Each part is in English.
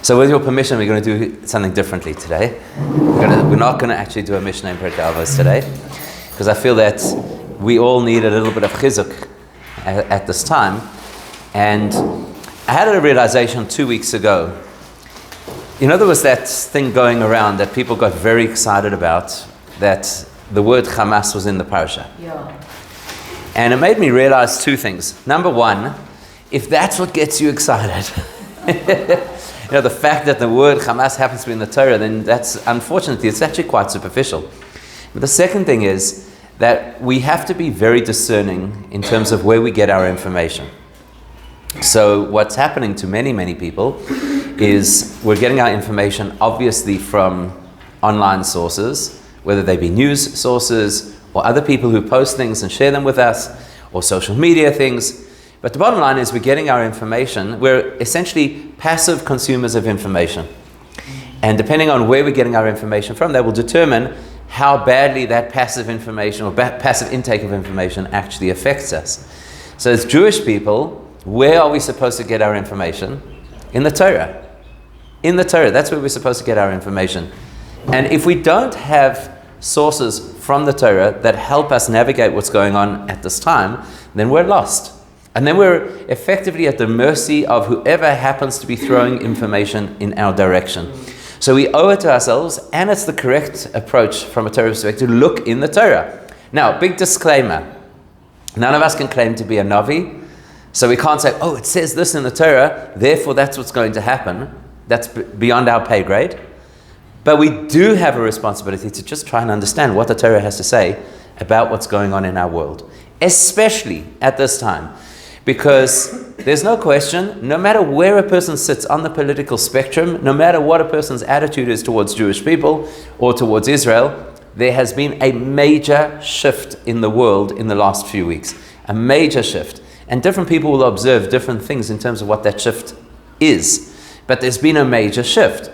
So with your permission, we're going to do something differently today. We're not going to actually do a Mishnah in Perkei Avos today, because I feel that we all need a little bit of chizuk at this time. And I had a realization 2 weeks ago. You know, there was that thing going around that people got very excited about, that the word Hamas was in the parasha. Yeah. And it made me realize two things. Number one, if that's what gets you excited, you know, the fact that the word Hamas happens to be in the Torah, then that's, unfortunately, it's actually quite superficial. But the second thing is that we have to be very discerning in terms of where we get our information. So what's happening to many, many people is we're getting our information obviously from online sources, whether they be news sources or other people who post things and share them with us, or social media things. But the bottom line is we're getting our information. We're essentially passive consumers of information. And depending on where we're getting our information from, that will determine how badly that passive information or passive intake of information actually affects us. So as Jewish people, where are we supposed to get our information? In the Torah. In the Torah, that's where we're supposed to get our information. And if we don't have sources from the Torah that help us navigate what's going on at this time, then we're lost. And then we're effectively at the mercy of whoever happens to be throwing information in our direction. So we owe it to ourselves, and it's the correct approach from a Torah perspective, to look in the Torah. Now, big disclaimer. None of us can claim to be a Navi, so we can't say, oh, it says this in the Torah, therefore that's what's going to happen. That's beyond our pay grade. But we do have a responsibility to just try and understand what the Torah has to say about what's going on in our world, especially at this time. Because there's no question, no matter where a person sits on the political spectrum, no matter what a person's attitude is towards Jewish people or towards Israel, there has been a major shift in the world in the last few weeks. A major shift. And different people will observe different things in terms of what that shift is. But there's been a major shift.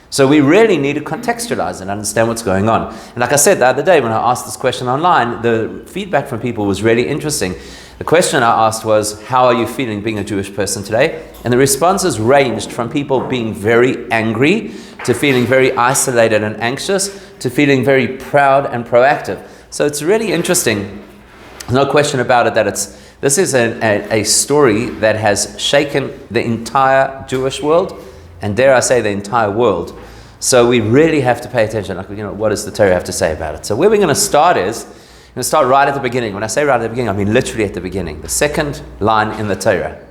So we really need to contextualize and understand what's going on. And like I said the other day when I asked this question online, the feedback from people was really interesting. The question I asked was, how are you feeling being a Jewish person today? And the responses ranged from people being very angry to feeling very isolated and anxious to feeling very proud and proactive. So it's really interesting. There's no question about it that this is a story that has shaken the entire Jewish world, and dare I say the entire world. So we really have to pay attention. Like, you know, what does the Torah have to say about it? So where we're going to start is, we're going to start right at the beginning. When I say right at the beginning, I mean literally at the beginning. The second line in the Torah.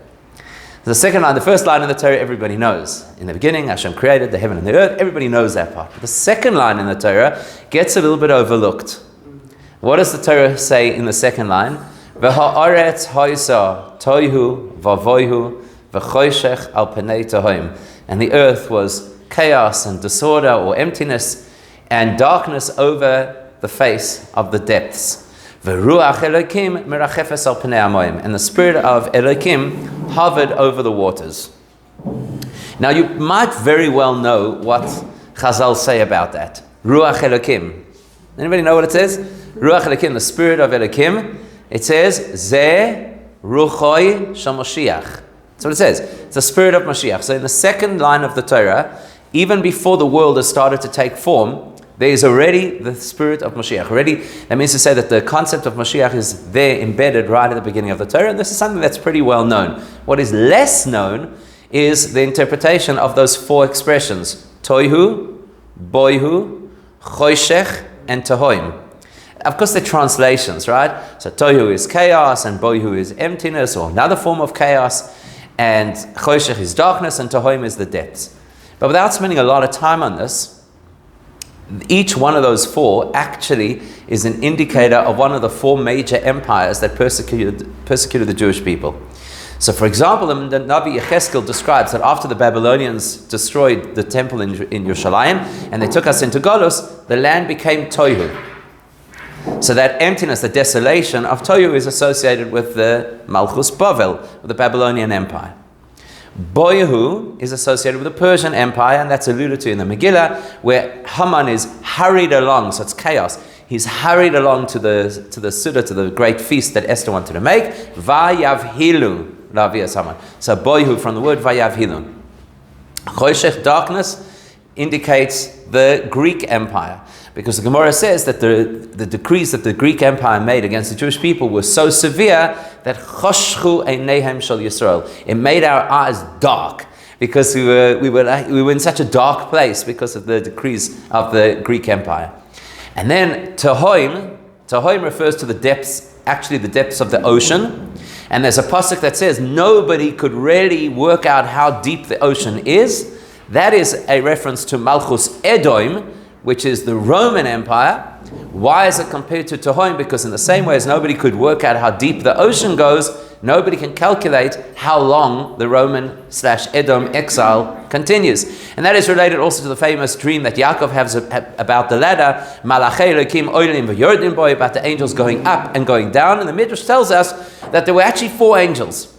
The second line, the first line in the Torah, everybody knows. In the beginning, Hashem created the heaven and the earth. Everybody knows that part. But the second line in the Torah gets a little bit overlooked. What does the Torah say in the second line? V'ha'aretz ha'isa toihu v'avoihu v'choshech al penei tohim. And the earth was chaos and disorder or emptiness and darkness over the face of the depths. V'ruach Elokim merachefes al penei hamayim. And the spirit of Elokim hovered over the waters. Now you might very well know what Chazal say about that. Ruach Elokim. Anybody know what it says? Ruach Elokim, the spirit of Elokim. It says, Zeh Ruchoi Shel Mashiach. That's what it says. It's the spirit of Mashiach. So in the second line of the Torah, even before the world has started to take form, there is already the spirit of Mashiach. Already, that means to say that the concept of Mashiach is there embedded right at the beginning of the Torah, and this is something that's pretty well known. What is less known is the interpretation of those four expressions: Toihu, Boihu, Choshech, and Tohoim. Of course, they're translations, right? So Toihu is chaos, and Boihu is emptiness, or another form of chaos, and Choshech is darkness, and Tohoim is the depths. But without spending a lot of time on this, each one of those four actually is an indicator of one of the four major empires that persecuted the Jewish people. So for example, the Navi Yecheskel describes that after the Babylonians destroyed the temple in Yerushalayim and they took us into Golus, the land became Toihu. So that emptiness, the desolation of Toihu is associated with the Malchus Bavel, with the Babylonian Empire. Boihu is associated with the Persian Empire, and that's alluded to in the Megillah, where Haman is hurried along, so it's chaos. He's hurried along to the Suda, to the great feast that Esther wanted to make. Vayavhilu, Lavias Haman. So Boihu from the word Vayavhilu. Choshech, darkness, indicates the Greek Empire. Because the Gemara says that the decrees that the Greek Empire made against the Jewish people were so severe that choshchu einehem shel Yisrael. It made our eyes dark because we were in such a dark place because of the decrees of the Greek Empire. And then Tehoim refers to the depths, actually the depths of the ocean. And there's a pasuk that says nobody could really work out how deep the ocean is. That is a reference to Malchus Edom, which is the Roman Empire. Why is it compared to Tehoim? Because in the same way as nobody could work out how deep the ocean goes, nobody can calculate how long the Roman/Edom exile continues. And that is related also to the famous dream that Yaakov has about the ladder, Malachei Elokim oilim v'yordim bo, about the angels going up and going down. And the Midrash tells us that there were actually 4 angels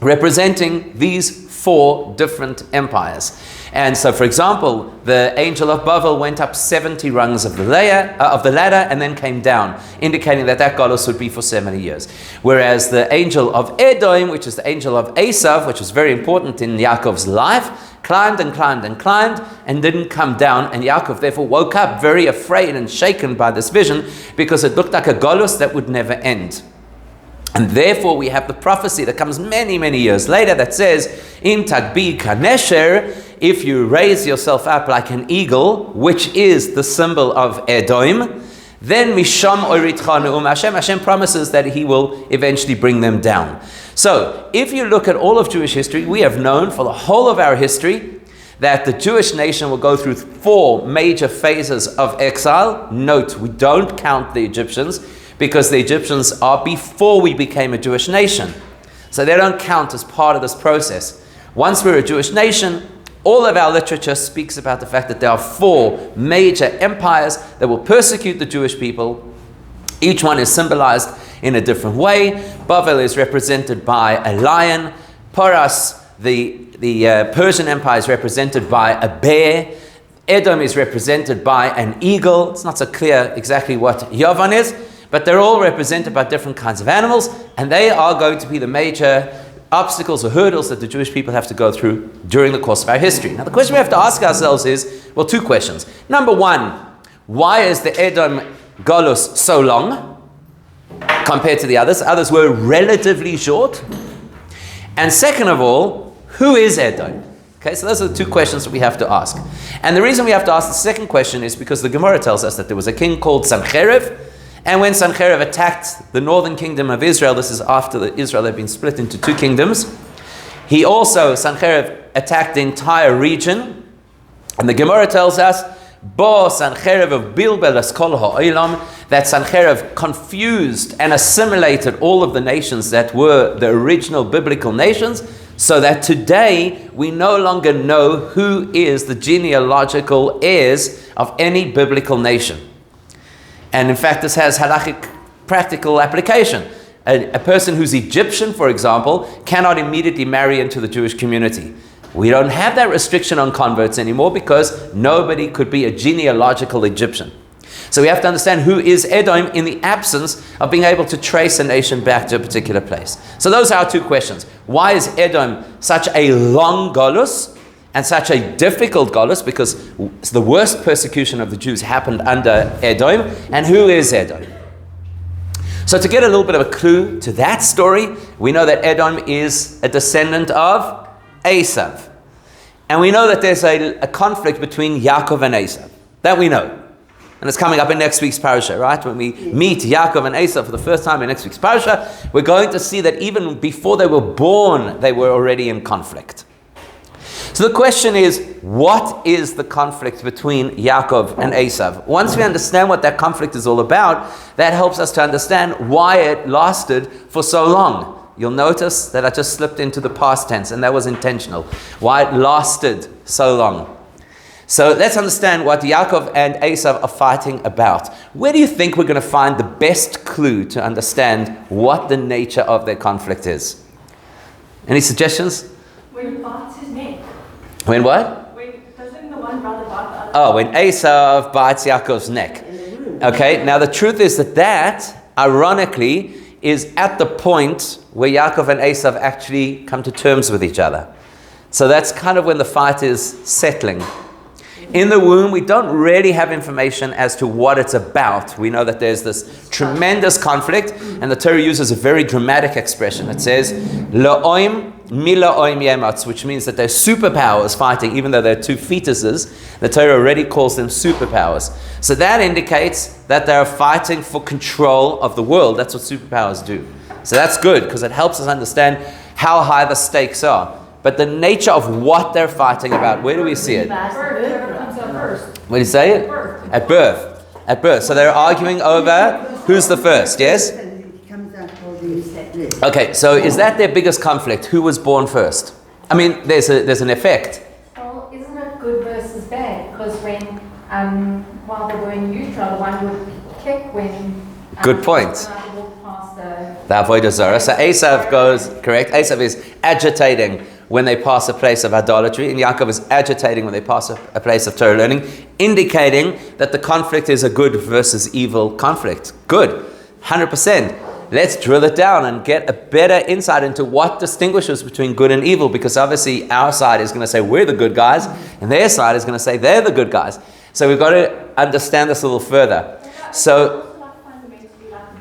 representing these 4 different empires. And so, for example, the angel of Bavel went up 70 rungs of the ladder and then came down, indicating that galus would be for 70 years. Whereas the angel of Edom, which is the angel of Esau, which was very important in Yaakov's life, climbed and climbed and climbed and didn't come down. And Yaakov therefore woke up very afraid and shaken by this vision because it looked like a galus that would never end. And therefore we have the prophecy that comes many, many years later that says, In tagbi kanesher, if you raise yourself up like an eagle, which is the symbol of Edom, then misham oiritcha ne'um Hashem. Hashem promises that He will eventually bring them down. So, if you look at all of Jewish history, we have known for the whole of our history that the Jewish nation will go through 4 major phases of exile. Note, we don't count the Egyptians, because the Egyptians are before we became a Jewish nation. So they don't count as part of this process. Once we're a Jewish nation, all of our literature speaks about the fact that there are 4 major empires that will persecute the Jewish people. Each one is symbolized in a different way. Bavel is represented by a lion. Paras, the Persian Empire, is represented by a bear. Edom is represented by an eagle. It's not so clear exactly what Yavan is, but they're all represented by different kinds of animals, and they are going to be the major obstacles or hurdles that the Jewish people have to go through during the course of our history. Now the question we have to ask ourselves is, well, 2 questions. Number 1, why is the Edom Golus so long compared to the others? Others were relatively short. And second of all, who is Edom? Okay, so those are the 2 questions that we have to ask. And the reason we have to ask the second question is because the Gemara tells us that there was a king called Sancherib. And when Sancherib attacked the northern kingdom of Israel, this is after Israel had been split into 2 kingdoms, Sancherib attacked the entire region. And the Gemara tells us, Bo Sancherib of Bilbel es kol ha'olam, that Sancherib confused and assimilated all of the nations that were the original biblical nations, so that today we no longer know who is the genealogical heirs of any biblical nation. And in fact, this has halachic practical application. A person who's Egyptian, for example, cannot immediately marry into the Jewish community. We don't have that restriction on converts anymore because nobody could be a genealogical Egyptian. So we have to understand who is Edom in the absence of being able to trace a nation back to a particular place. So those are our 2 questions. Why is Edom such a long golus and such a difficult golus? Because the worst persecution of the Jews happened under Edom. And who is Edom? So to get a little bit of a clue to that story, we know that Edom is a descendant of Esau. And we know that there's a conflict between Jacob and Esau. That we know. And it's coming up in next week's parasha, right? When we meet Jacob and Esau for the first time in next week's parasha, we're going to see that even before they were born, they were already in conflict. So the question is, what is the conflict between Yaakov and Esau? Once we understand what that conflict is all about, that helps us to understand why it lasted for so long. You'll notice that I just slipped into the past tense, and that was intentional. Why it lasted so long. So let's understand what Yaakov and Esau are fighting about. Where do you think we're going to find the best clue to understand what the nature of their conflict is? Any suggestions? When he bites his neck. When what? Doesn't the one brother bite the other? Oh, when Esau bites Yaakov's neck. Okay, now the truth is that ironically, is at the point where Yaakov and Esau actually come to terms with each other. So that's kind of when the fight is settling. In the womb, we don't really have information as to what it's about. We know that there's this tremendous conflict, and the Torah uses a very dramatic expression. It says, La'oim mila'oim yematz, which means that they're superpowers fighting, even though they're two fetuses. The Torah already calls them superpowers. So that indicates that they're fighting for control of the world. That's what superpowers do. So that's good, because it helps us understand how high the stakes are. But the nature of what they're fighting about, where do we see it? Where do you say it? At birth. At birth. So they're arguing over who's the first, yes? Okay, so is that their biggest conflict? Who was born first? I mean, there's an effect. Well, isn't it good versus bad? Because when, while they were in utero, the one would kick when... Good point. The Avodah Zarah. So Esav goes, correct? Esav is agitating when they pass a place of idolatry, and Yaakov is agitating when they pass a place of Torah learning, indicating that the conflict is a good versus evil conflict. Good, 100%. Let's drill it down and get a better insight into what distinguishes between good and evil, because obviously our side is going to say we're the good guys, and their side is going to say they're the good guys. So we've got to understand this a little further. So,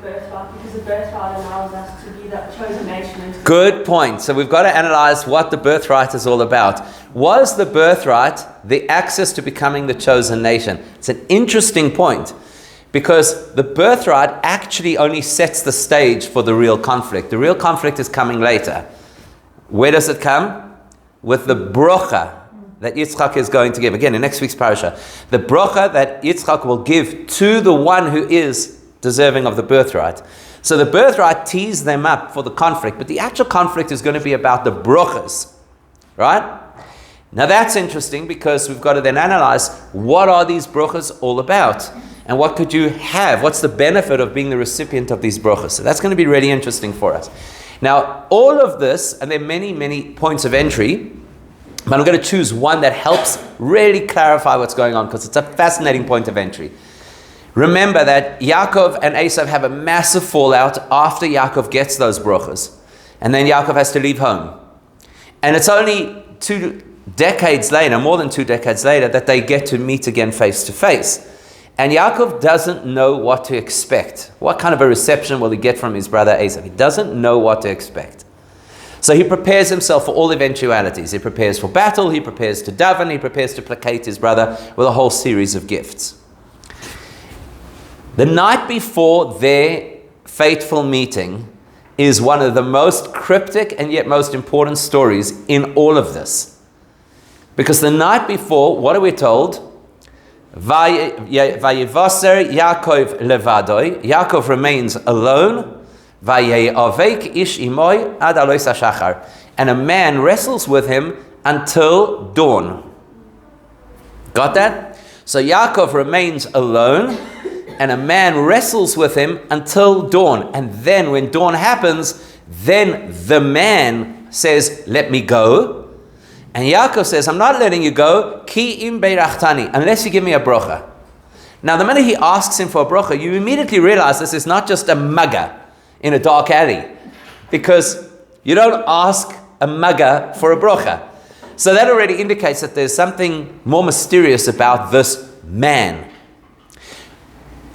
because the birthright allows us to be the chosen nation. Good point. So we've got to analyze what the birthright is all about. Was the birthright the access to becoming the chosen nation? It's an interesting point, because the birthright actually only sets the stage for the real conflict. The real conflict is coming later. Where does it come? With the brocha that Yitzchak is going to give. Again, in next week's parasha. The brocha that Yitzchak will give to the one who is deserving of the birthright. So the birthright tees them up for the conflict, but the actual conflict is going to be about the brochas, right? Now that's interesting, because we've got to then analyze what are these brochas all about, and what could you have? What's the benefit of being the recipient of these brochas? So that's going to be really interesting for us. Now, all of this, and there are many, many points of entry, but I'm going to choose one that helps really clarify what's going on, because it's a fascinating point of entry. Remember that Yaakov and Esau have a massive fallout after Yaakov gets those brochas. And then Yaakov has to leave home. And it's only 2 decades later, more than 2 decades later, that they get to meet again face to face. And Yaakov doesn't know what to expect. What kind of a reception will he get from his brother Esau? He doesn't know what to expect. So he prepares himself for all eventualities. He prepares for battle, he prepares to daven, he prepares to placate his brother with a whole series of gifts. The night before their fateful meeting is one of the most cryptic and yet most important stories in all of this. Because the night before, what are we told? Vayivaser Yaakov levadoi. Yaakov remains alone. Vayavek ish imoy ad alois hashachar. And a man wrestles with him until dawn. Got that? So Yaakov remains alone, and a man wrestles with him until dawn. And then when dawn happens, then the man says, let me go. And Yaakov says, I'm not letting you go, ki im beirachtani, unless you give me a brocha. Now, the minute he asks him for a brocha, you immediately realize this is not just a mugger in a dark alley, because you don't ask a mugger for a brocha. So that already indicates that there's something more mysterious about this man.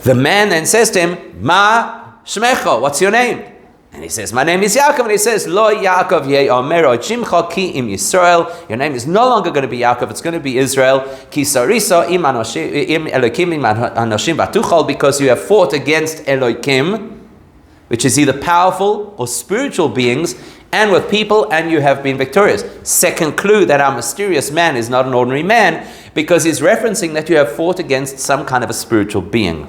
The man then says to him, Ma shmecha, what's your name? And he says, my name is Yaakov. And he says, Lo Yaakov ye omero shimcha ki im Yisrael. Your name is no longer going to be Yaakov, it's going to be Israel. Ki sarisa im Elokim im anoshim batuchal, because you have fought against Elokim, which is either powerful or spiritual beings, and with people, and you have been victorious. Second clue that our mysterious man is not an ordinary man, because he's referencing that you have fought against some kind of a spiritual being.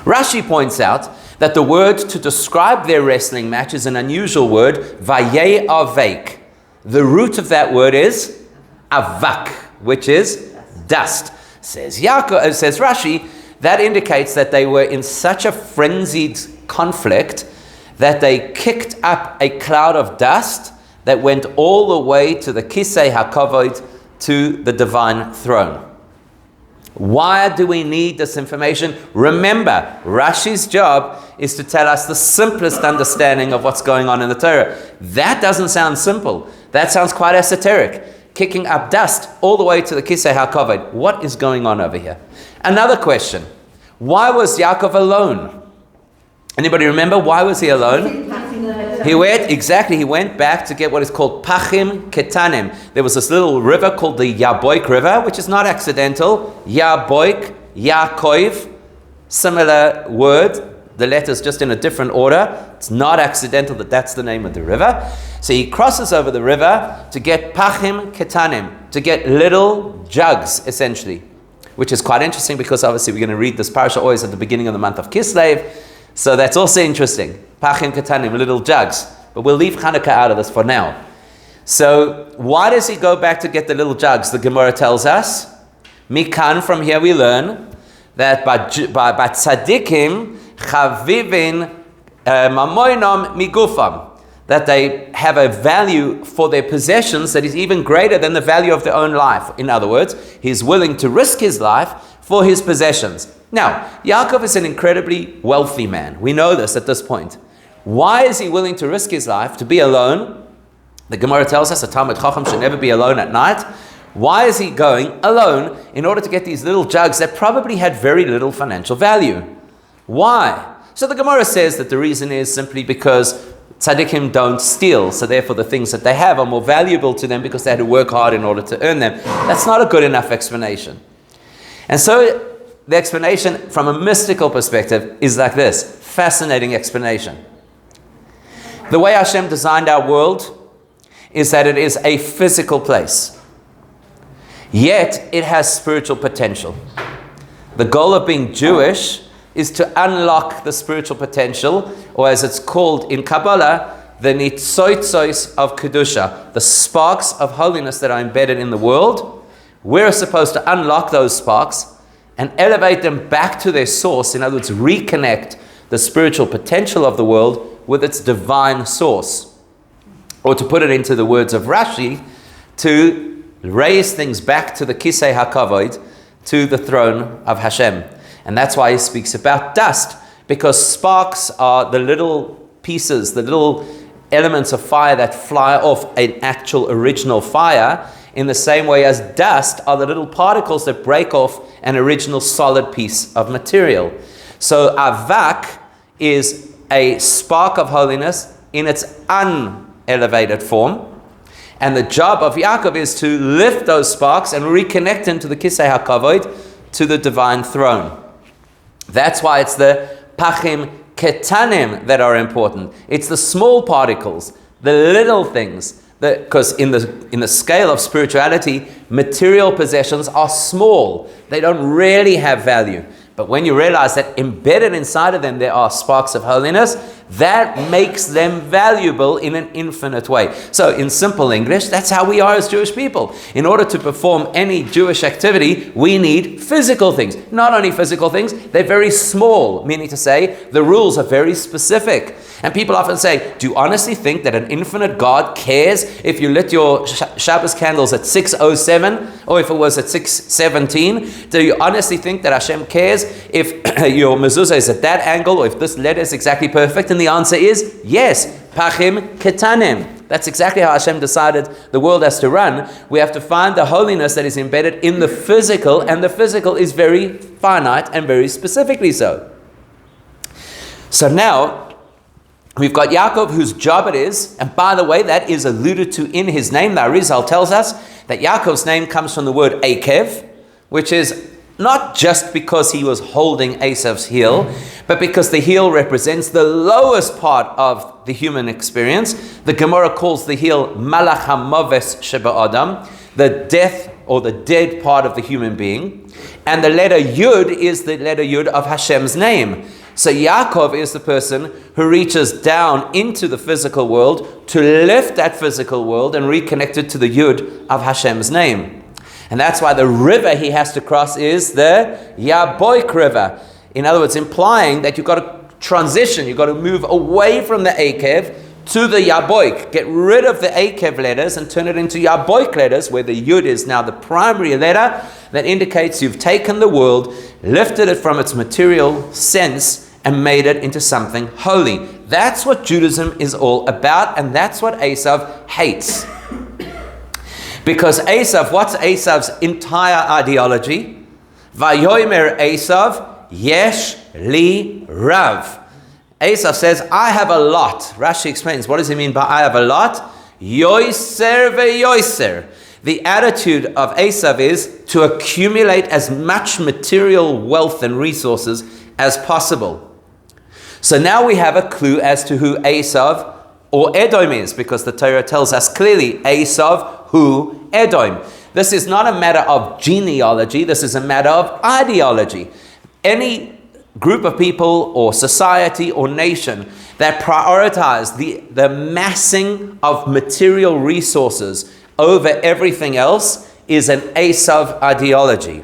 Rashi points out that the word to describe their wrestling match is an unusual word, vayei avek. The root of that word is avak, which is dust. Says Rashi, that indicates that they were in such a frenzied conflict that they kicked up a cloud of dust that went all the way to the Kisei HaKavod, to the divine throne. Why do we need this information? Remember, Rashi's job is to tell us the simplest understanding of what's going on in the Torah. That doesn't sound simple. That sounds quite esoteric. Kicking up dust all the way to the Kisei HaKavod. What is going on over here? Another question. Why was Yaakov alone? Anybody remember? Why was he alone? He went back to get what is called Pachim Ketanim. There was this little river called the Yaboik River, which is not accidental. Yaboik, Yaakov, similar word. The letters just in a different order. It's not accidental that that's the name of the river. So he crosses over the river to get Pachim Ketanim, to get little jugs, essentially. Which is quite interesting because obviously we're going to read this parasha always at the beginning of the month of Kislev. So that's also interesting. Pachim Ketanim, little jugs. But we'll leave Hanukkah out of this for now. So why does he go back to get the little jugs? The Gemara tells us. Mikan, from here we learn that by tzadikim chavivin mamoinom migufam. That they have a value for their possessions that is even greater than the value of their own life. In other words, he's willing to risk his life for his possessions. Now, Yaakov is an incredibly wealthy man. We know this at this point. Why is he willing to risk his life to be alone? The Gemara tells us a Talmid Chacham should never be alone at night. Why is he going alone in order to get these little jugs that probably had very little financial value? Why? So the Gemara says that the reason is simply because tzaddikim don't steal, so therefore the things that they have are more valuable to them because they had to work hard in order to earn them. That's not a good enough explanation. And so the explanation from a mystical perspective is like this. Fascinating explanation. The way Hashem designed our world is that it is a physical place. Yet it has spiritual potential. The goal of being Jewish is to unlock the spiritual potential, or as it's called in Kabbalah, the nitzotzos of Kedusha, the sparks of holiness that are embedded in the world. We're supposed to unlock those sparks and elevate them back to their source. In other words, reconnect the spiritual potential of the world with its divine source. Or to put it into the words of Rashi, to raise things back to the Kisei HaKavod, to the throne of Hashem. And that's why he speaks about dust, because sparks are the little pieces, the little elements of fire that fly off an actual original fire, in the same way as dust are the little particles that break off an original solid piece of material. So avak is a spark of holiness in its unelevated form. And the job of Yaakov is to lift those sparks and reconnect them to the Kisei HaKavod, to the divine throne. That's why it's the Pachim Ketanim that are important. It's the small particles, the little things. Because in the scale of spirituality, material possessions are small. They don't really have value. But when you realize that embedded inside of them there are sparks of holiness, that makes them valuable in an infinite way. So in simple English, that's how we are as Jewish people. In order to perform any Jewish activity, we need physical things. Not only physical things, they're very small, meaning to say the rules are very specific. And people often say, do you honestly think that an infinite God cares if you lit your Shabbos candles at 6:07 or if it was at 6:17? Do you honestly think that Hashem cares if your mezuzah is at that angle or if this letter is exactly perfect? And the answer is yes. Pachim Ketanim. That's exactly how Hashem decided the world has to run. We have to find the holiness that is embedded in the physical, and the physical is very finite and very specifically so. So now, we've got Yaakov, whose job it is, and by the way, that is alluded to in his name. The Arizal tells us that Yaakov's name comes from the word Akev, which is not just because he was holding Esav's heel, but because the heel represents the lowest part of the human experience. The Gemara calls the heel Malach HaMoves Sheba Adam, the death or the dead part of the human being. And the letter Yud is the letter Yud of Hashem's name. So Yaakov is the person who reaches down into the physical world to lift that physical world and reconnect it to the Yud of Hashem's name. And that's why the river he has to cross is the Yaboik River. In other words, implying that you've got to transition, you've got to move away from the Akev to the Yaboik. Get rid of the Akev letters and turn it into Yaboik letters, where the Yud is now the primary letter that indicates you've taken the world, lifted it from its material sense, and made it into something holy. That's what Judaism is all about, and that's what Esav hates. Because Esav, what's Esav's entire ideology? Vayomer Esav, yesh li rav. Esav says, I have a lot. Rashi explains, what does he mean by I have a lot? Yoiser veyoiser. The attitude of Esav is to accumulate as much material wealth and resources as possible. So now we have a clue as to who Esav or Edom is, because the Torah tells us clearly, Esav, who Edom. This is not a matter of genealogy, this is a matter of ideology. Any group of people or society or nation that prioritize the massing of material resources over everything else is an Esav ideology.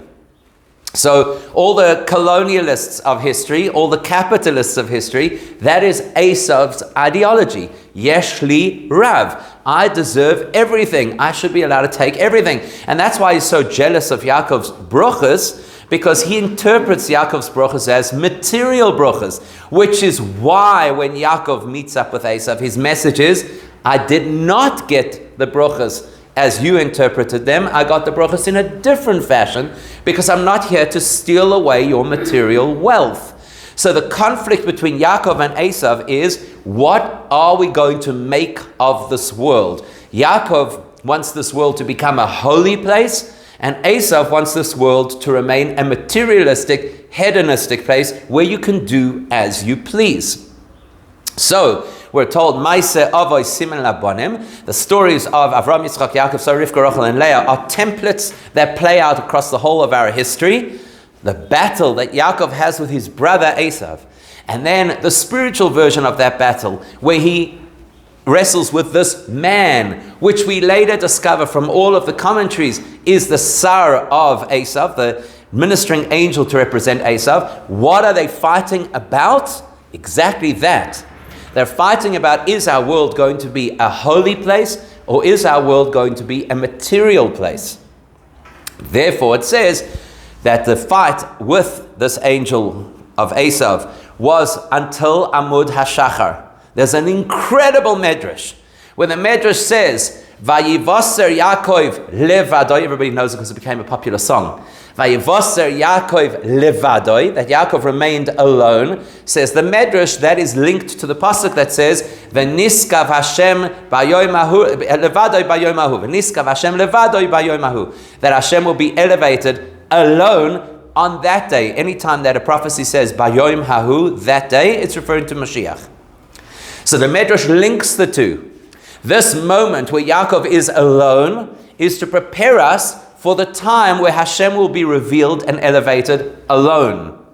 So all the colonialists of history, all the capitalists of history, that is Esav's ideology. Yesh li rav. I deserve everything. I should be allowed to take everything. And that's why he's so jealous of Yaakov's brochas, because he interprets Yaakov's brochas as material brochas, which is why when Yaakov meets up with Esav, his message is, I did not get the brochas as you interpreted them. I got the brachas in a different fashion because I'm not here to steal away your material wealth. So the conflict between Yaakov and Esav is, what are we going to make of this world? Yaakov wants this world to become a holy place, and Esav wants this world to remain a materialistic, hedonistic place where you can do as you please. So we're told, Maise Avos Simen Labonim, the stories of Avram, Yitzchak, Yaakov, so Rivka, Rachel, and Leah are templates that play out across the whole of our history. The battle that Yaakov has with his brother Esav, and then the spiritual version of that battle, where he wrestles with this man, which we later discover from all of the commentaries is the Sar of Esav, the ministering angel to represent Esav. What are they fighting about? Exactly that. They're fighting about, is our world going to be a holy place, or is our world going to be a material place? Therefore, it says that the fight with this angel of Esav was until Amud HaShachar. There's an incredible medrash, where the medrash says, Vayivaser Yaakov levadoi. Everybody knows it because it became a popular song. Vayivaser Yaakov levadoi, that Yaakov remained alone. Says the medrash that is linked to the pasuk that says, V'niskav Hashem bayomahu levadoi bayomahu. V'niskav Hashem levadoi bayomahu. That Hashem will be elevated alone on that day. Anytime that a prophecy says Bayom Hahu, that day, it's referring to Mashiach. So the Medrash links the two. This moment where Yaakov is alone is to prepare us for the time where Hashem will be revealed and elevated alone.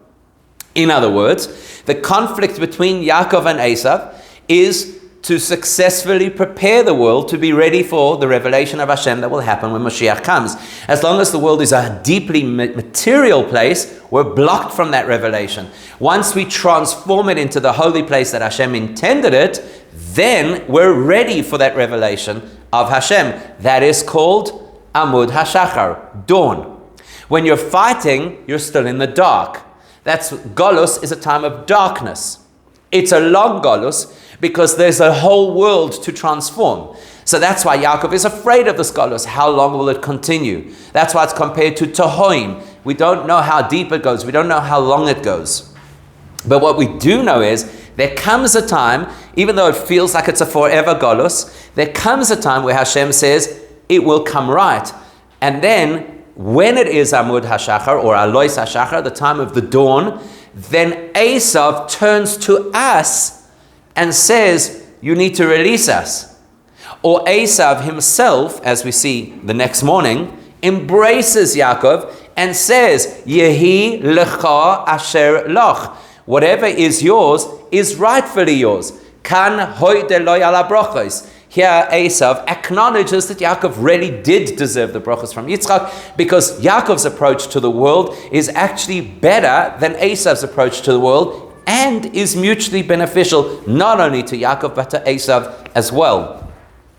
In other words, the conflict between Yaakov and Esav is to successfully prepare the world to be ready for the revelation of Hashem that will happen when Mashiach comes. As long as the world is a deeply material place, we're blocked from that revelation. Once we transform it into the holy place that Hashem intended it, then we're ready for that revelation of Hashem. That is called Amud HaShachar, dawn. When you're fighting, you're still in the dark. That's Golus is a time of darkness. It's a long Golus because there's a whole world to transform. So that's why Yaakov is afraid of this Golus. How long will it continue? That's why it's compared to Tohoim. We don't know how deep it goes. We don't know how long it goes. But what we do know is there comes a time, even though it feels like it's a forever Golus, there comes a time where Hashem says it will come right. And then when it is Amud HaShachar or Alois HaShachar, the time of the dawn, then Esav turns to us and says, you need to release us. Or Esav himself, as we see the next morning, embraces Yaakov and says, Yehi lecha asher loch. Whatever is yours is rightfully yours. Kan hoideloi ala brochos. Here Esav acknowledges that Yaakov really did deserve the brachos from Yitzchak, because Yaakov's approach to the world is actually better than Esav's approach to the world, and is mutually beneficial not only to Yaakov but to Esau as well.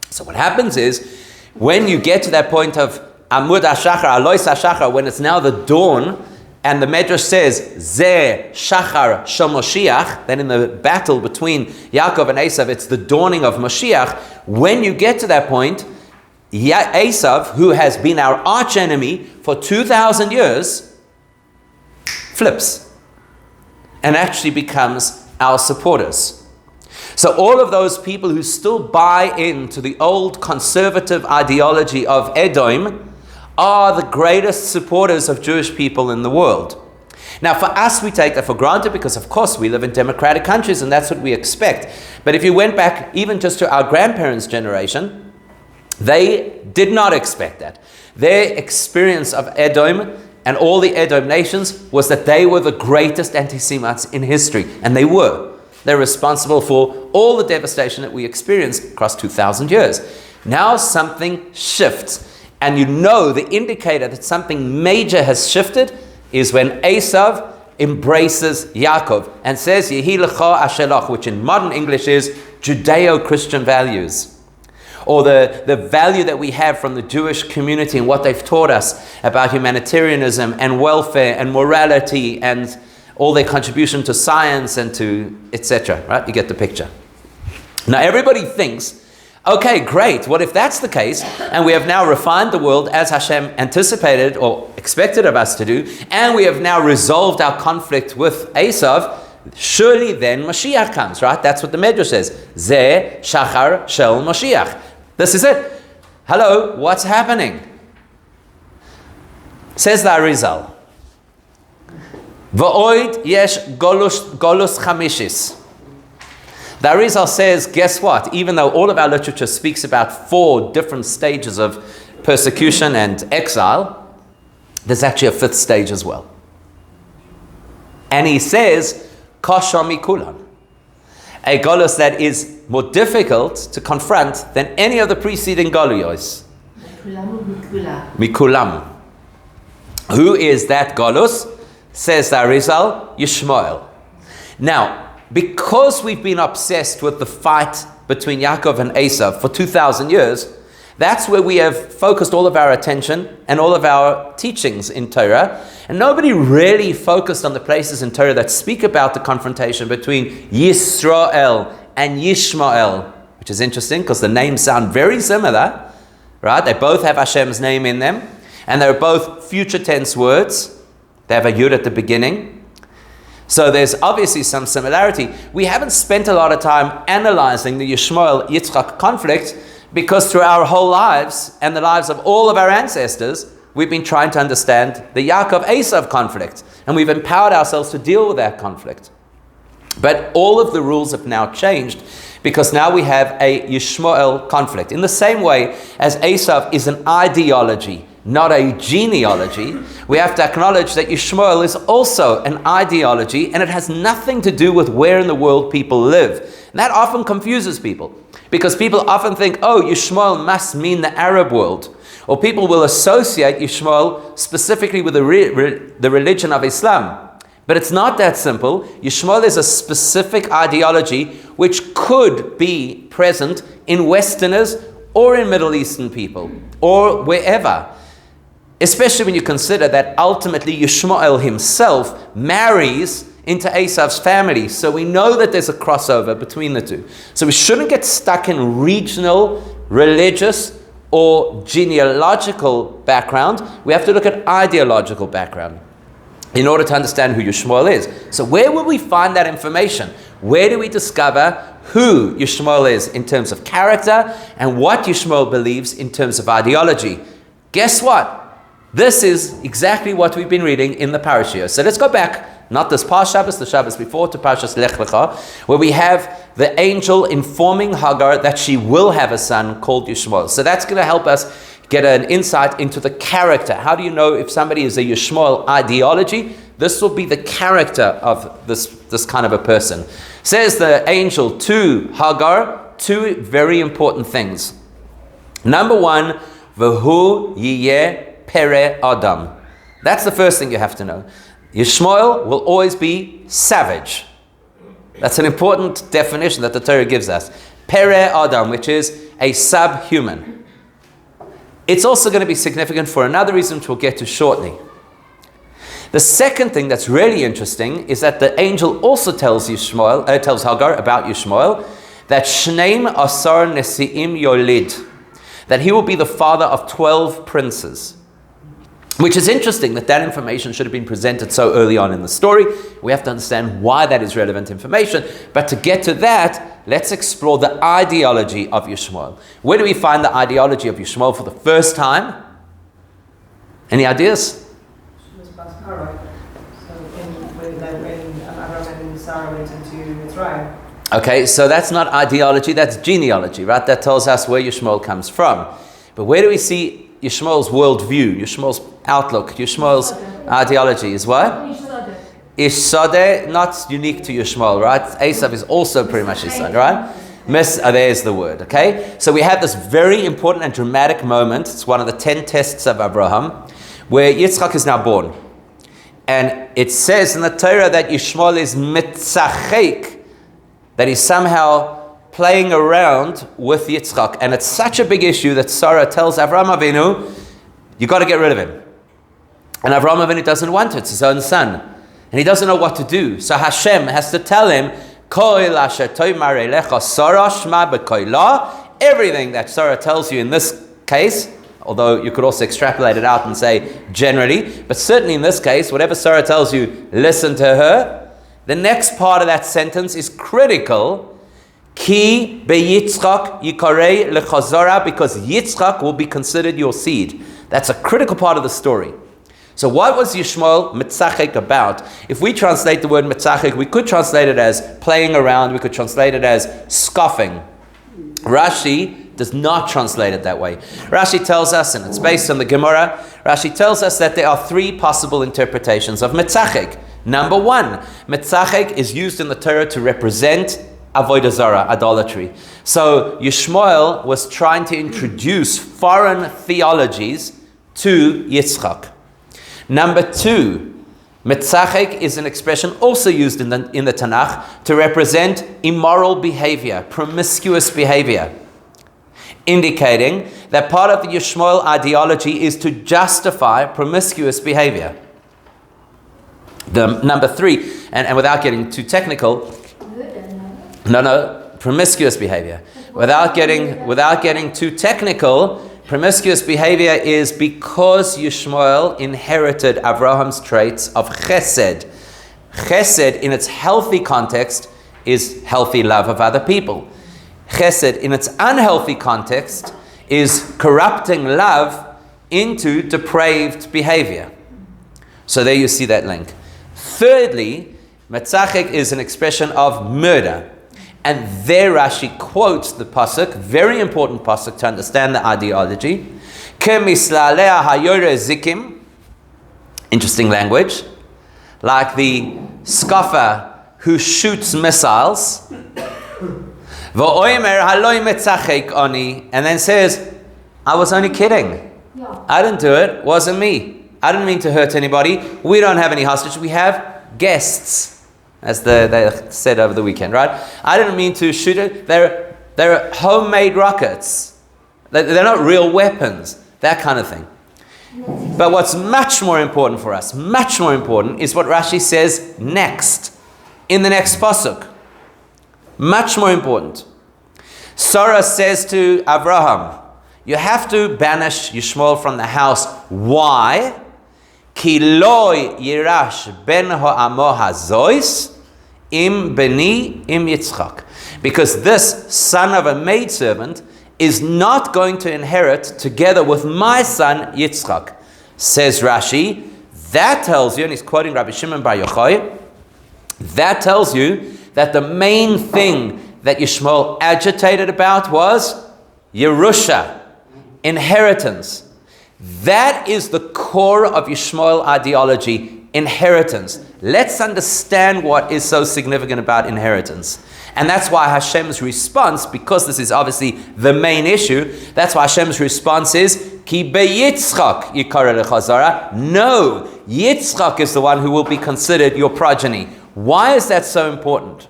So what happens is, when you get to that point of Amud HaShachar, Alois HaShachar, when it's now the dawn, and the Medrash says, Zeh Shachar Shel Moshiach, then in the battle between Yaakov and Esau, it's the dawning of Mashiach. When you get to that point, Esau, who has been our arch enemy for 2,000 years, flips and actually becomes our supporters. So all of those people who still buy into the old conservative ideology of Edom are the greatest supporters of Jewish people in the world. Now, for us, we take that for granted because, of course, we live in democratic countries and that's what we expect. But if you went back even just to our grandparents' generation, they did not expect that. Their experience of Edom and all the Edom nations was that they were the greatest anti-Semites in history, and they were. They're responsible for all the devastation that we experienced across 2,000 years. Now something shifts. And you know the indicator that something major has shifted is when Esau embraces Yaakov and says, Yehi lecha ashelach, which in modern English is Judeo-Christian values. Or the value that we have from the Jewish community and what they've taught us about humanitarianism and welfare and morality and all their contribution to science and to etc. Right? You get the picture. Now everybody thinks, okay, great. What if that's the case, and we have now refined the world as Hashem anticipated or expected of us to do, and we have now resolved our conflict with Esau, surely then Mashiach comes, right? That's what the Medrash says. Zeh Shachar Shel Mashiach. This is it. Hello, what's happening? Says the Arizal. V'oid yesh golus chamishis. The Arizal says, guess what? Even though all of our literature speaks about 4 different stages of persecution and exile, there's actually a 5th stage as well. And he says, Kasha mikulan. A golus that is more difficult to confront than any of the preceding goluyos. Mikulam. Who is that golus? Says the Arizal, Yishmael. Now, because we've been obsessed with the fight between Yaakov and Esau for 2,000 years, that's where we have focused all of our attention and all of our teachings in Torah. And nobody really focused on the places in Torah that speak about the confrontation between Yisrael and Yishmael, which is interesting because the names sound very similar, right? They both have Hashem's name in them, and they're both future tense words. They have a yud at the beginning. So there's obviously some similarity. We haven't spent a lot of time analyzing the Yishmael-Yitzchak conflict because through our whole lives and the lives of all of our ancestors, we've been trying to understand the Yaakov-Esau conflict, and we've empowered ourselves to deal with that conflict. But all of the rules have now changed because now we have a Yishmael conflict. In the same way as Esau is an ideology, not a genealogy, we have to acknowledge that Yishmael is also an ideology, and it has nothing to do with where in the world people live. And that often confuses people because people often think, oh, Yishmael must mean the Arab world. Or people will associate Yishmael specifically with the religion of Islam. But it's not that simple. Yishmael is a specific ideology which could be present in Westerners or in Middle Eastern people or wherever. Especially when you consider that ultimately Yishmael himself marries into Esau's family. So we know that there's a crossover between the two. So we shouldn't get stuck in regional, religious, or genealogical background. We have to look at ideological background in order to understand who Yishmael is. So where will we find that information? Where do we discover who Yishmael is in terms of character and what Yishmael believes in terms of ideology? Guess what? This is exactly what we've been reading in the parashah. So let's go back, not this past Shabbos, the Shabbos before, to Parashas Lech Lecha, where we have the angel informing Hagar that she will have a son called Yishmael. So that's going to help us get an insight into the character. How do you know if somebody is a Yishmael ideology? This will be the character of this kind of a person. Says the angel to Hagar, 2 very important things. Number 1, V'hu yiyeh Pere Adam. That's the first thing you have to know. Yishmael will always be savage. That's an important definition that the Torah gives us. Pere Adam, which is a subhuman. It's also going to be significant for another reason which we'll get to shortly. The second thing that's really interesting is that the angel also tells tells Hagar about Yishmael, that Shneim Asar Nesiim Yolid, that he will be the father of 12 princes. Which is interesting that information should have been presented so early on in the story. We have to understand why that is relevant information. But to get to that, let's explore the ideology of Yishmael. Where do we find the ideology of Yishmael for the first time? Any ideas? She was past Haran. So when Abraham and Sarah went into Mitzrayim. Okay, so that's not ideology, that's genealogy, right? That tells us where Yishmael comes from. But where do we see Yishmael's worldview, Yishmael's outlook, Yishmael's ideology is what? Ishsadeh, not unique to Yishmael, right? Esau is also pretty much Ishsadeh, right? There's the word, okay? So we have this very important and dramatic moment. It's one of the 10 tests of Abraham, where Yitzchak is now born. And it says in the Torah that Yishmael is mitzachek, that he's somehow playing around with Yitzchak. And it's such a big issue that Sarah tells Avraham Avinu, you got to get rid of him. And Avraham Avinu doesn't want it. It's his own son. And he doesn't know what to do. So Hashem has to tell him, everything that Sarah tells you in this case, although you could also extrapolate it out and say generally, but certainly in this case, whatever Sarah tells you, listen to her. The next part of that sentence is critical. Ki beYitzchak yikarei lechazara, because Yitzchak will be considered your seed. That's a critical part of the story. So what was Yishmael mitzachek about? If we translate the word mitzachek, we could translate it as playing around, we could translate it as scoffing. Rashi does not translate it that way. Rashi tells us, and it's based on the Gemara, Rashi tells us that there are 3 possible interpretations of mitzachek. Number 1, mitzachek is used in the Torah to represent avodah zarah, idolatry. So Yishmael was trying to introduce foreign theologies to Yitzchak. Number 2, mitzachek is an expression also used in the Tanakh to represent immoral behavior, promiscuous behavior, indicating that part of the Yishmael ideology is to justify promiscuous behavior. The number 3, and without getting too technical, promiscuous behavior. Without getting too technical, promiscuous behavior is because Yishmael inherited Abraham's traits of chesed. Chesed, in its healthy context, is healthy love of other people. Chesed, in its unhealthy context, is corrupting love into depraved behavior. So there you see that link. Thirdly, mitzachek is an expression of murder. And there Rashi quotes the pasuk, very important pasuk to understand the ideology. Kemislalea hayore zikim, interesting language, like the scoffer who shoots missiles. V'oimer haloi mitzachek oni, and then says, I was only kidding. I didn't do it. Wasn't me. I didn't mean to hurt anybody. We don't have any hostages. We have guests. As they said over the weekend, right? I didn't mean to shoot it. They're homemade rockets. They're not real weapons. That kind of thing. But what's much more important for us, much more important, is what Rashi says next, in the next pasuk. Much more important. Sarah says to Abraham, you have to banish Yishmael from the house. Why? Ki loy yirash ben ha'amo hazois im beni im Yitzchak. Because this son of a maidservant is not going to inherit together with my son Yitzchak. Says Rashi, that tells you, and he's quoting Rabbi Shimon Bar Yochai, that tells you that the main thing that Yishmael agitated about was Yerusha, inheritance. That is the core of Yishmael ideology, inheritance. Let's understand what is so significant about inheritance. And that's why Hashem's response, because this is obviously the main issue, that's why Hashem's response is, Ki beYitzchak yikara lechazara. No, Yitzchak is the one who will be considered your progeny. Why is that so important?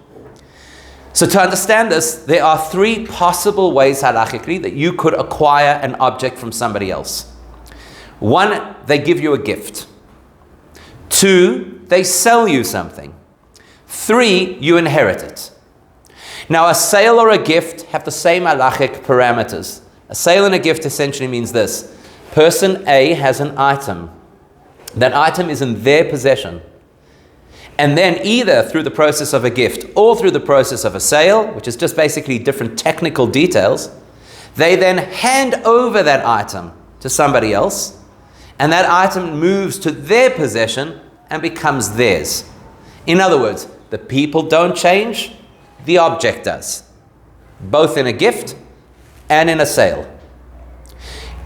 So to understand this, there are three possible ways halachically that you could acquire an object from somebody else. One, they give you a gift. Two, they sell you something. Three, you inherit it. Now, a sale or a gift have the same halachic parameters. A sale and a gift essentially means this. Person A has an item. That item is in their possession. And then either through the process of a gift or through the process of a sale, which is just basically different technical details, they then hand over that item to somebody else, and that item moves to their possession and becomes theirs. In other words, the people don't change, the object does, both in a gift and in a sale.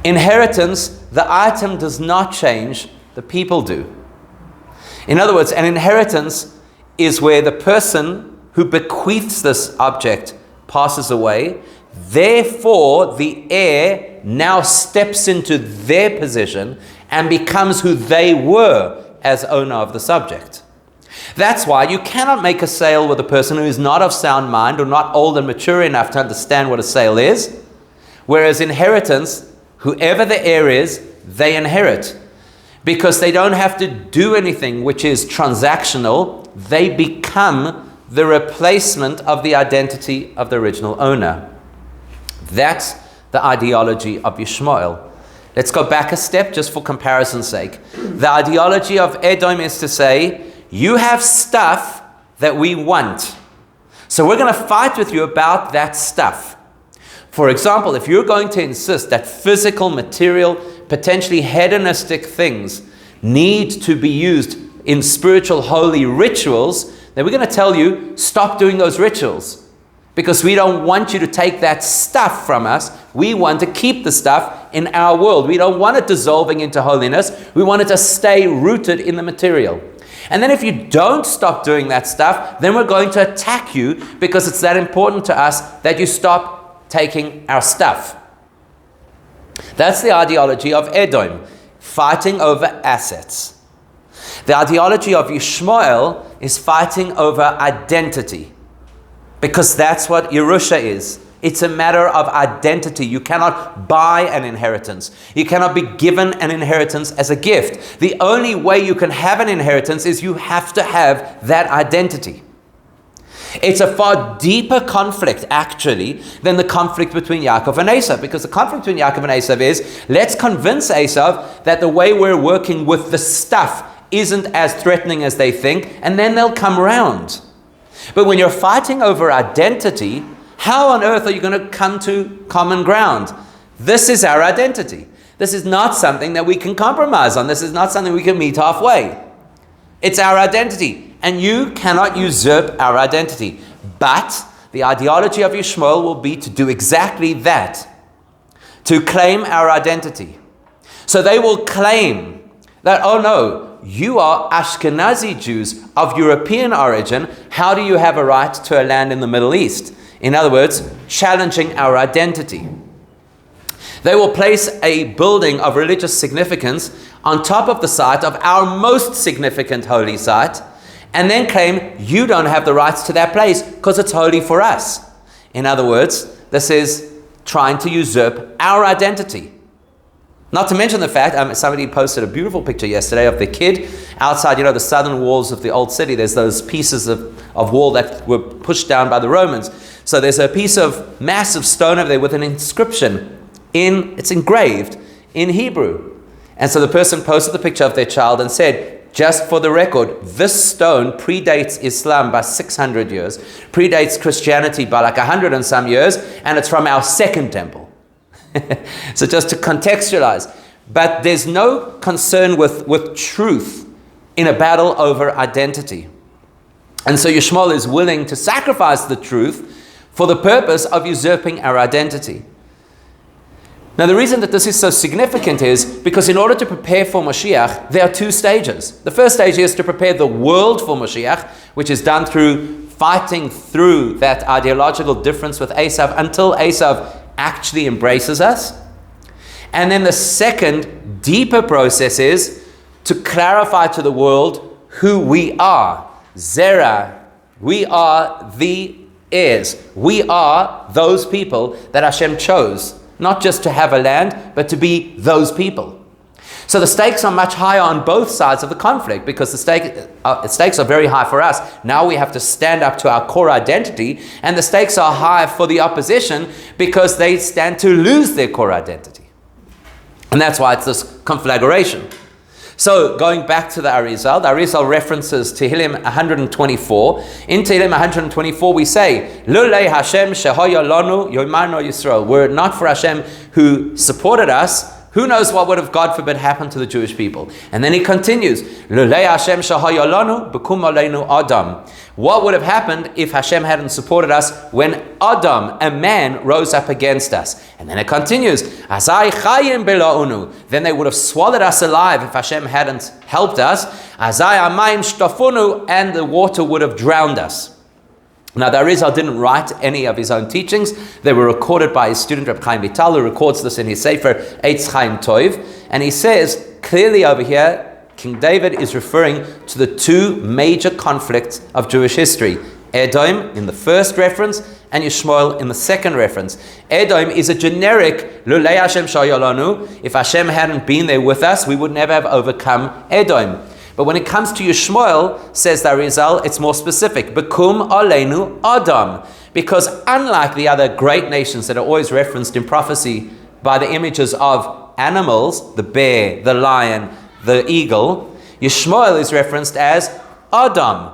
Inheritance, the item does not change, the people do. In other words, an inheritance is where the person who bequeaths this object passes away. Therefore, the heir now steps into their position and becomes who they were as owner of the subject. That's why you cannot make a sale with a person who is not of sound mind or not old and mature enough to understand what a sale is. Whereas inheritance, whoever the heir is, they inherit. Because they don't have to do anything which is transactional, they become the replacement of the identity of the original owner. That's the ideology of Yishmael. Let's go back a step just for comparison's sake. The ideology of Edom is to say, you have stuff that we want. So we're going to fight with you about that stuff. For example, if you're going to insist that physical, material, potentially hedonistic things need to be used in spiritual holy rituals, then we're going to tell you, stop doing those rituals. Because we don't want you to take that stuff from us. We want to keep the stuff in our world. We don't want it dissolving into holiness. We want it to stay rooted in the material. And then if you don't stop doing that stuff, then we're going to attack you because it's that important to us that you stop taking our stuff. That's the ideology of Edom, fighting over assets. The ideology of Yishmael is fighting over identity, because that's what Yerusha is. It's a matter of identity. You cannot buy an inheritance. You cannot be given an inheritance as a gift. The only way you can have an inheritance is you have to have that identity. It's a far deeper conflict, actually, than the conflict between Jacob and Esau. Because the conflict between Jacob and Esau is, let's convince Esau that the way we're working with the stuff isn't as threatening as they think, and then they'll come around. But when you're fighting over identity, how on earth are you going to come to common ground? This is our identity. This is not something that we can compromise on. This is not something we can meet halfway. It's our identity. And you cannot usurp our identity. But the ideology of Yishmael will be to do exactly that. To claim our identity. So they will claim that, oh no, you are Ashkenazi Jews of European origin. How do you have a right to a land in the Middle East? In other words, challenging our identity. They will place a building of religious significance on top of the site of our most significant holy site, and then claim you don't have the rights to that place because it's holy for us. In other words, this is trying to usurp our identity. Not to mention the fact, somebody posted a beautiful picture yesterday of the kid outside, the southern walls of the old city. There's those pieces of wall that were pushed down by the Romans. So there's a piece of massive stone over there with an inscription. It's engraved in Hebrew. And so the person posted the picture of their child and said, just for the record, this stone predates Islam by 600 years, predates Christianity by like 100 and some years, and it's from our second temple. So just to contextualize. But there's no concern with truth in a battle over identity. And so Yishmael is willing to sacrifice the truth for the purpose of usurping our identity. Now, the reason that this is so significant is because in order to prepare for Mashiach, there are two stages. The first stage is to prepare the world for Mashiach, which is done through fighting through that ideological difference with Esau until Esau actually embraces us. And then the second, deeper process is to clarify to the world who we are. Zerah, we are the heirs. We are those people that Hashem chose, not just to have a land, but to be those people. So the stakes are much higher on both sides of the conflict, because the stakes are very high for us. Now we have to stand up to our core identity, and the stakes are high for the opposition because they stand to lose their core identity. And that's why it's this conflagration. So going back to the Arizal references Tehillim 124. In Tehillim 124 we say, Lulei Hashem shehoya lanu yomarno Yisrael. Were it not for Hashem who supported us, who knows what would have, God forbid, happened to the Jewish people. And then he continues, Lulei Hashem shehoya lanu bekum aleinu Adam. What would have happened if Hashem hadn't supported us when Adam, a man, rose up against us? And then it continues, Azai chayim bela'unu. Then they would have swallowed us alive if Hashem hadn't helped us. Azai amayim shtafunu. And the water would have drowned us. Now, the Arizal didn't write any of his own teachings. They were recorded by his student, Reb Chaim Vital, who records this in his Sefer Eitz Chaim Tov. And he says, clearly over here, King David is referring to the two major conflicts of Jewish history. Edom in the first reference, and Yishmael in the second reference. Edom is a generic, Lulei Hashem shayolanu. If Hashem hadn't been there with us, we would never have overcome Edom. But when it comes to Yishmael, says the Arizal, it's more specific. Bekum aleinu Adam. Because unlike the other great nations that are always referenced in prophecy by the images of animals, the bear, the lion, the eagle, Yishmael is referenced as Adam.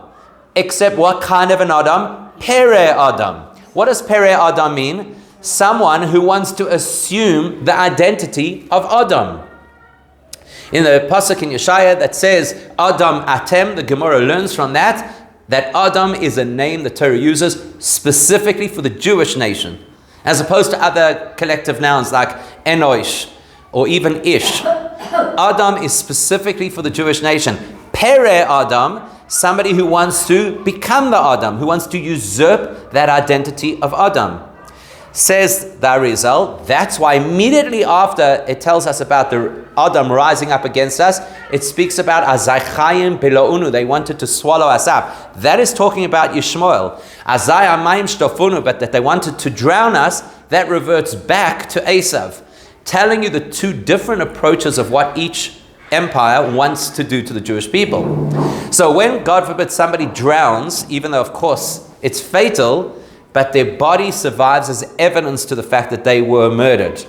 Except what kind of an Adam? Pere Adam. What does Pere Adam mean? Someone who wants to assume the identity of Adam. In the pasuk in Yeshaya that says Adam Atem, the Gemara learns from that Adam is a name the Torah uses specifically for the Jewish nation, as opposed to other collective nouns like Enosh or even Ish. Adam is specifically for the Jewish nation. Pere Adam, somebody who wants to become the Adam, who wants to usurp that identity of Adam. Says the Arizal, that's why immediately after it tells us about the Adam rising up against us, it speaks about Azai chayim bela'unu. They wanted to swallow us up. That is talking about Yishmael. Azai amayim shtafunu, but that they wanted to drown us, that reverts back to Esav, telling you the two different approaches of what each empire wants to do to the Jewish people. So when, God forbid, somebody drowns, even though of course it's fatal, but their body survives as evidence to the fact that they were murdered.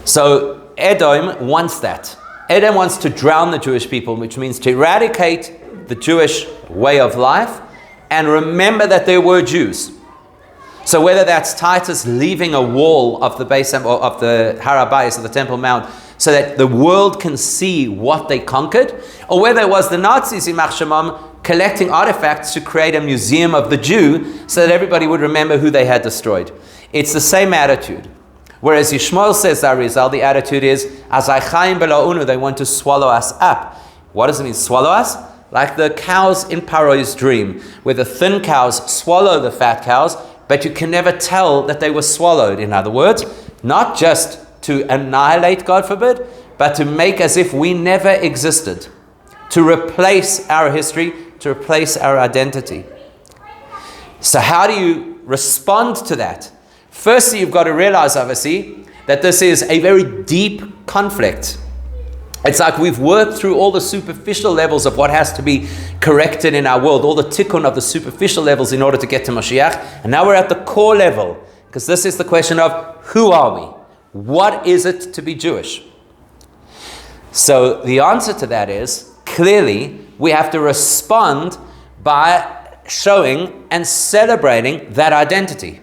So Edom wants that. Edom wants to drown the Jewish people, which means to eradicate the Jewish way of life and remember that there were Jews. So whether that's Titus leaving a wall of the base of the Har HaBayis of the Temple Mount so that the world can see what they conquered, or whether it was the Nazis in Shemam collecting artifacts to create a museum of the Jew so that everybody would remember who they had destroyed. It's the same attitude. Whereas Yishmael says, Arizal, the attitude is, Azai chayim bela'unu, they want to swallow us up. What does it mean, swallow us? Like the cows in Paro's dream, where the thin cows swallow the fat cows, but you can never tell that they were swallowed. In other words, not just to annihilate, God forbid, but to make as if we never existed, to replace our history, to replace our identity. So how do you respond to that? Firstly, you've got to realize, obviously, that this is a very deep conflict. It's like we've worked through all the superficial levels of what has to be corrected in our world, all the tikkun of the superficial levels in order to get to Mashiach, and now we're at the core level, because this is the question of who are we? What is it to be Jewish? So the answer to that is, clearly, we have to respond by showing and celebrating that identity.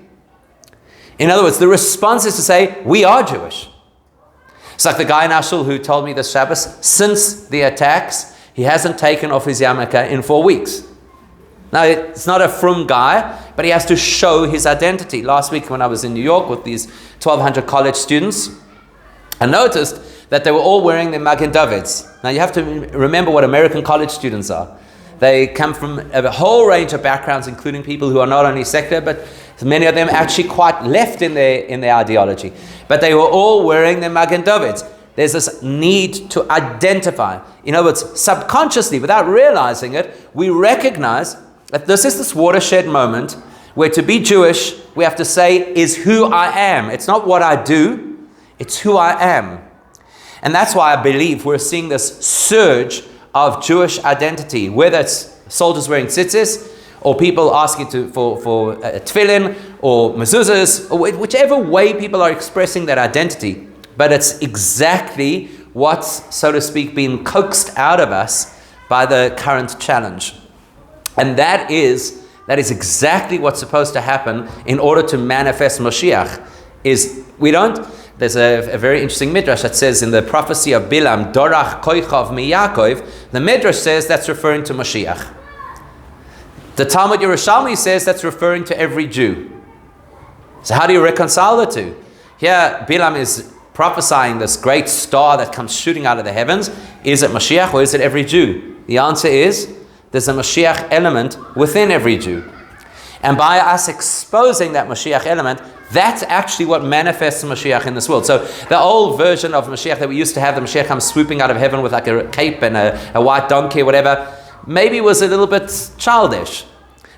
In other words, the response is to say, we are Jewish. It's like the guy in Ashul who told me this Shabbos, since the attacks, he hasn't taken off his yarmulke in 4 weeks. Now, it's not a frum guy, but he has to show his identity. Last week when I was in New York with these 1,200 college students, I noticed that they were all wearing their Magen Davids. Now, you have to remember what American college students are. They come from a whole range of backgrounds, including people who are not only secular, but many of them actually quite left in their ideology. But they were all wearing their Magen Davids. There's this need to identify. In other words, subconsciously, without realizing it, we recognize that this is this watershed moment where to be Jewish, we have to say, is who I am. It's not what I do, it's who I am. And that's why I believe we're seeing this surge of Jewish identity, whether it's soldiers wearing tzitzis, or people asking for tefillin, or mezuzahs, or whichever way people are expressing that identity. But it's exactly what's, so to speak, being coaxed out of us by the current challenge. And that is exactly what's supposed to happen in order to manifest Mashiach. There's a very interesting midrash that says in the prophecy of Bilam, Dorach koichav miyakov, the midrash says that's referring to Mashiach. The Talmud Yerushalmi says that's referring to every Jew. So how do you reconcile the two? Here, Bilam is prophesying this great star that comes shooting out of the heavens. Is it Mashiach or is it every Jew? The answer is, there's a Mashiach element within every Jew. And by us exposing that Mashiach element, that's actually what manifests Mashiach in this world. So the old version of Mashiach that we used to have, the Mashiach comes swooping out of heaven with like a cape and a white donkey or whatever, maybe was a little bit childish.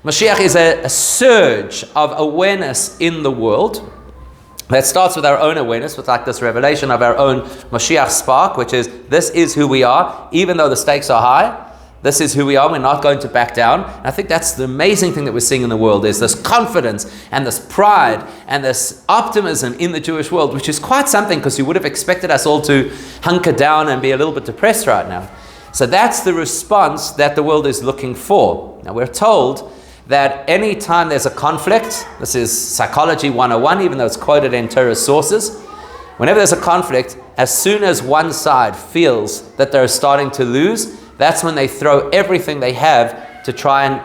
Mashiach is a surge of awareness in the world that starts with our own awareness, with like this revelation of our own Mashiach spark, which is, this is who we are, even though the stakes are high. This is who we are. We're not going to back down. And I think that's the amazing thing that we're seeing in the world, is this confidence and this pride and this optimism in the Jewish world, which is quite something, because you would have expected us all to hunker down and be a little bit depressed right now. So that's the response that the world is looking for. Now we're told that any time there's a conflict, this is Psychology 101, even though it's quoted in Torah sources, whenever there's a conflict, as soon as one side feels that they're starting to lose, that's when they throw everything they have to try and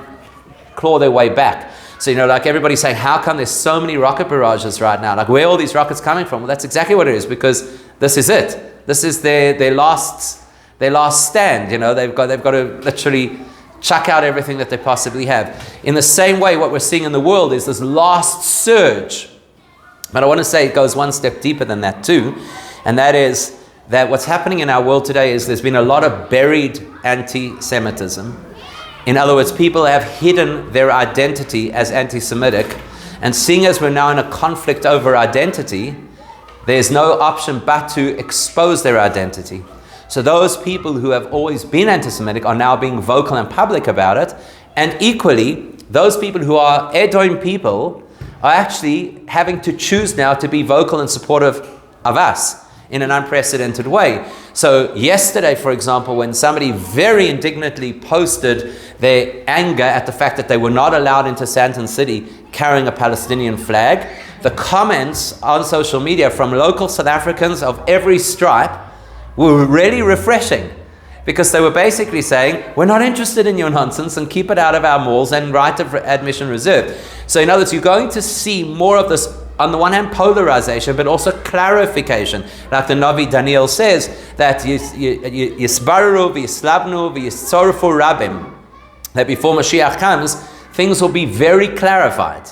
claw their way back. So, like everybody's saying, how come there's so many rocket barrages right now? Like, where are all these rockets coming from? Well, that's exactly what it is, because this is it. This is their last stand. They've got to literally chuck out everything that they possibly have. In the same way, what we're seeing in the world is this last surge. But I want to say it goes one step deeper than that too, and that is that what's happening in our world today is there's been a lot of buried anti-Semitism. In other words, people have hidden their identity as anti-Semitic, and seeing as we're now in a conflict over identity, there's no option but to expose their identity. So those people who have always been anti-Semitic are now being vocal and public about it, and equally, those people who are Edom people are actually having to choose now to be vocal and supportive of us in an unprecedented way. So yesterday, for example, when somebody very indignantly posted their anger at the fact that they were not allowed into Santon City carrying a Palestinian flag, the comments on social media from local South Africans of every stripe were really refreshing, because they were basically saying, we're not interested in your nonsense and keep it out of our malls and right of admission reserved. So in other words, you're going to see more of this, on the one hand, polarization, but also clarification. Like the Navi Daniel says, that Yisbaru v'yislabnu v'yitzorfu rabim, that before Mashiach comes, things will be very clarified,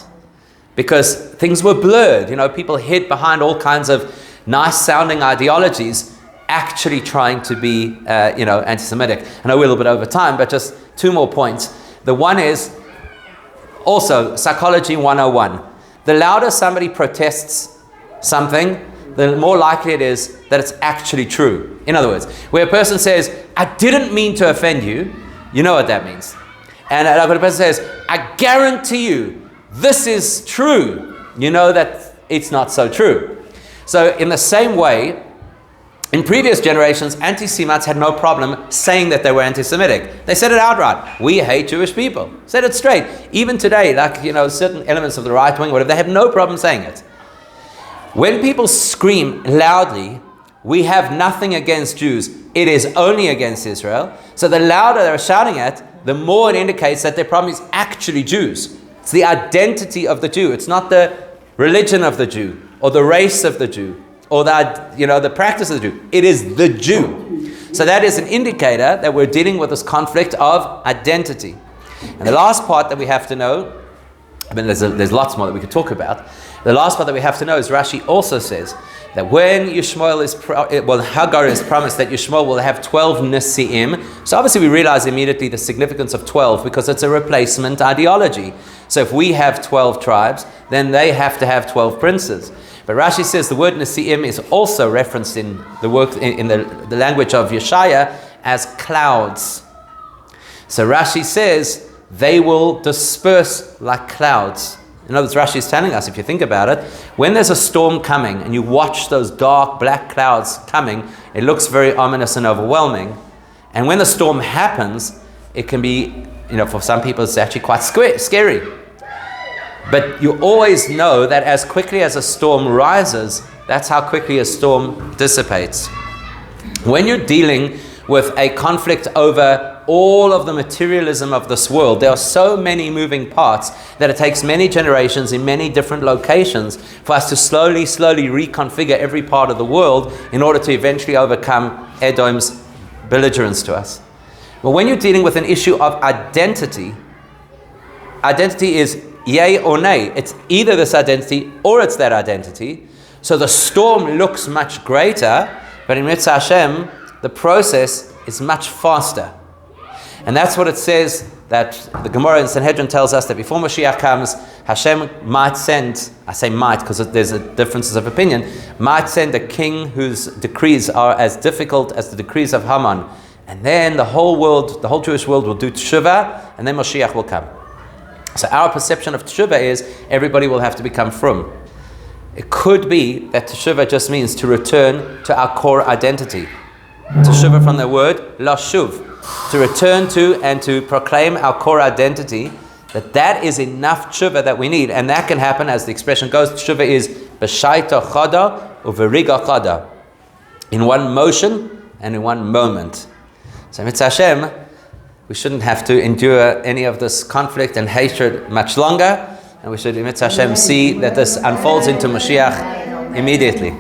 because things were blurred. People hid behind all kinds of nice sounding ideologies, actually trying to be, anti-Semitic. I know we're a little bit over time, but just two more points. The one is also Psychology 101. The louder somebody protests something, the more likely it is that it's actually true. In other words, where a person says, I didn't mean to offend you, you know what that means. And when a person says, I guarantee you this is true, you know that it's not so true. So in the same way, in previous generations, anti-Semites had no problem saying that they were anti-Semitic. They said it outright. We hate Jewish people. Said it straight. Even today, certain elements of the right wing, whatever, they have no problem saying it. When people scream loudly, we have nothing against Jews, it is only against Israel. So the louder they're shouting at, the more it indicates that their problem is actually Jews. It's the identity of the Jew. It's not the religion of the Jew or the race of the Jew, or the practice of the Jew. It is the Jew. So that is an indicator that we're dealing with this conflict of identity. And the last part that we have to know, there's lots more that we could talk about, The last part that we have to know is Rashi also says that when Yishmael Hagar is promised that Yishmael will have 12 Nesi'im, so obviously we realize immediately the significance of 12 because it's a replacement ideology. So if we have 12 tribes, then they have to have 12 princes. But Rashi says the word Nesi'im is also referenced in the the language of Yeshaya as clouds. So Rashi says they will disperse like clouds. In other words, Rashi is telling us, if you think about it, when there's a storm coming and you watch those dark black clouds coming, it looks very ominous and overwhelming. And when the storm happens, it can be, for some people it's actually quite scary. But you always know that as quickly as a storm rises, that's how quickly a storm dissipates. When you're dealing with a conflict over all of the materialism of this world, there are so many moving parts that it takes many generations in many different locations for us to slowly reconfigure every part of the world in order to eventually overcome Edom's belligerence to us. But when you're dealing with an issue of identity is yay or nay. It's either this identity or it's that identity. So the storm looks much greater, but in Mitzvah Hashem, the process is much faster. And that's what it says, that the Gemara in Sanhedrin tells us that before Mashiach comes, Hashem might send, I say might because there's differences of opinion, might send a king whose decrees are as difficult as the decrees of Haman. And then the whole Jewish world will do teshuvah, and then Mashiach will come. So our perception of teshuvah is everybody will have to become frum. It could be that teshuvah just means to return to our core identity. Teshuvah from the word lashuv, to return to and to proclaim our core identity, that is enough teshuvah that we need. And that can happen, as the expression goes, teshuvah is b'shaita chada uveriga chada, in one motion and in one moment. So Mitzvah Hashem, we shouldn't have to endure any of this conflict and hatred much longer, and we should, Mitzvah Hashem, see that this unfolds into Mashiach immediately.